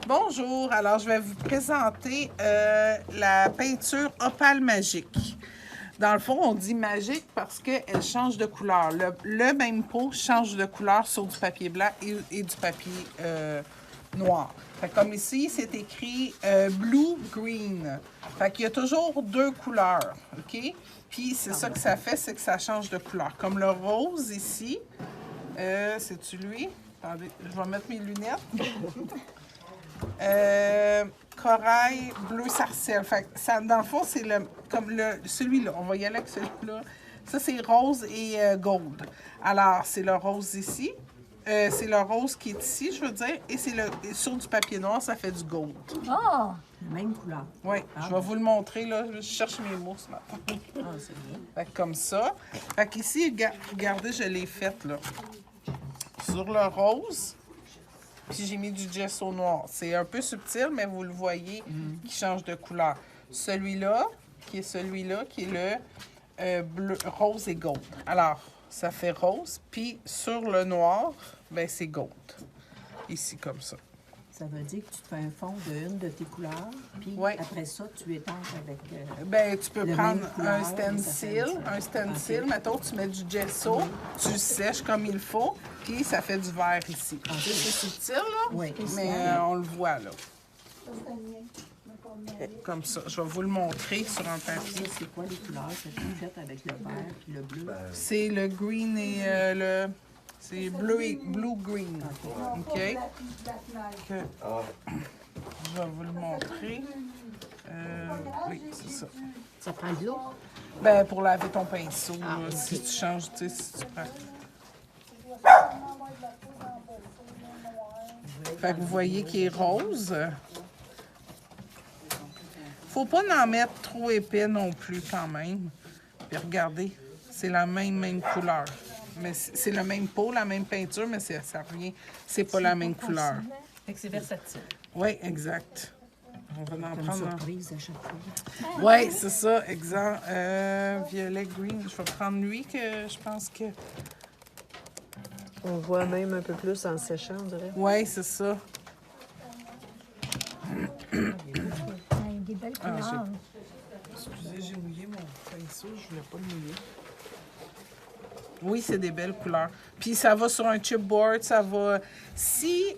Bonjour, alors je vais vous présenter la peinture Opale Magique. Dans le fond, on dit magique parce qu'elle change de couleur. Le même pot change de couleur sur du papier blanc et du papier noir. Fait comme ici, c'est écrit Blue Green. Fait qu'il y a toujours deux couleurs, OK? Puis c'est ça que ça fait, c'est que ça change de couleur. Comme le rose ici, c'est-tu lui? Attendez, je vais mettre mes lunettes. Corail, bleu sarcelle. Fait que ça, dans le fond, c'est celui-là. On va y aller avec celui-là. Ça, c'est rose et gold. Alors, c'est le rose ici. C'est le rose qui est ici, je veux dire. Et c'est sur du papier noir, ça fait du gold. Oh! Même couleur. Oui, je vais vous le montrer, là. Je cherche mes mots ce matin. Ah, c'est bien. Fait que comme ça. Fait qu'ici, regardez, je l'ai faite, là. Sur le rose. Puis j'ai mis du gesso noir. C'est un peu subtil, mais vous le voyez qui change de couleur. Celui-là, qui est le bleu, rose et gold. Alors, ça fait rose. Puis sur le noir, ben c'est gold. Ici, comme ça. Ça veut dire que tu te fais un fond d'une de tes couleurs, puis Ouais. après ça, tu étanches avec... Ben, tu peux le prendre même couleur, un stencil, OK. mettons, tu mets du gesso, tu le sèches comme il faut, puis ça fait du vert ici. C'est subtil, là, Oui. mais on le voit, là. Comme ça. Je vais vous le montrer sur un papier. Ça, c'est quoi les couleurs que tu fais avec le vert puis le bleu? C'est le green et le... C'est blue green. OK? Je vais vous le montrer. Oui, c'est ça. Ça prend de l'eau? Ben, pour laver ton pinceau, là, si tu changes, tu sais, si tu prends. Fait que vous voyez qu'il est rose. Faut pas en mettre trop épais non plus, quand même. Puis regardez, c'est la même couleur. Mais c'est le même pot, la même peinture, mais ça revient. C'est pas la même couleur. Fait que c'est versatile. Oui, exact. On va en Comme prendre un. surprise à chaque fois. Oui, c'est ça, exact. Violet green. Je vais prendre lui que je pense que. On voit même un peu plus en séchant, on dirait. Oui, c'est ça. Des belles couleurs. Excusez, j'ai mouillé mon pinceau, je voulais pas le mouiller. Oui, c'est des belles couleurs. Puis ça va sur un chipboard, ça va... Si,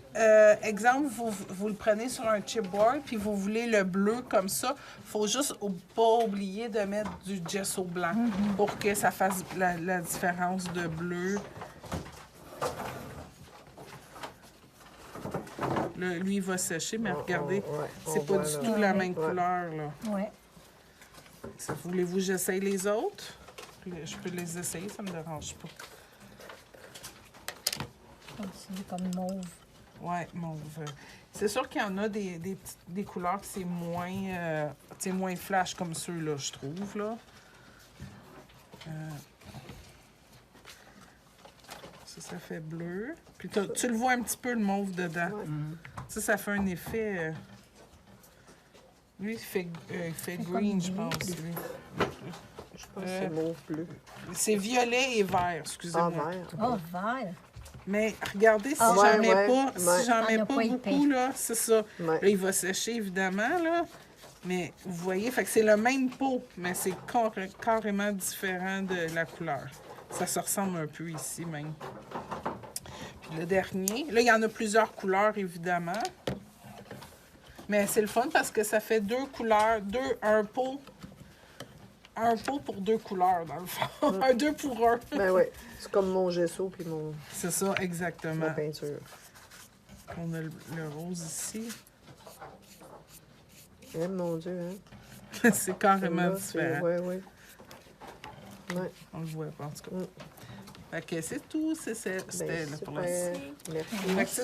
exemple, vous le prenez sur un chipboard, puis vous voulez le bleu comme ça, il faut juste pas oublier de mettre du gesso blanc pour que ça fasse la différence de bleu. Lui, il va sécher, mais regardez, c'est pas du tout la même couleur, là. Ouais. Voulez-vous que j'essaye les autres? Je peux les essayer, ça me dérange pas. C'est comme mauve. Ouais, mauve. C'est sûr qu'il y en a des couleurs que c'est moins flash comme ceux-là, je trouve, là. Ça fait bleu. Puis tu le vois un petit peu, le mauve, dedans. Ça fait un effet... Lui, il fait green, je pense. Lui. Je pense que c'est mauve bleu. C'est violet et vert, excusez-moi. Ah, vert. Oh, vert. Mais regardez, si Ah, j'en ouais, mets ouais, pas, ouais. si j'en mets On a pas pas beaucoup, épais. là, c'est ça. Ouais. Là, il va sécher, évidemment, là. Mais vous voyez, fait que c'est le même pot, mais c'est carrément différent de la couleur. Ça se ressemble un peu ici, même. Puis le dernier, là, il y en a plusieurs couleurs, évidemment. Mais c'est le fun parce que ça fait deux couleurs, un pot pour deux couleurs, dans le fond. Un 2 pour 1. Ben oui, c'est comme mon gesso puis mon C'est ça, exactement. ma peinture. On a le rose ici. Eh, mon Dieu, hein? C'est carrément Là, différent. Oui, oui. Ouais. On le voit pas, en tout cas. Fait que c'est tout. C'était Ben, là, pour super. l'instant. Merci. Fait que c'est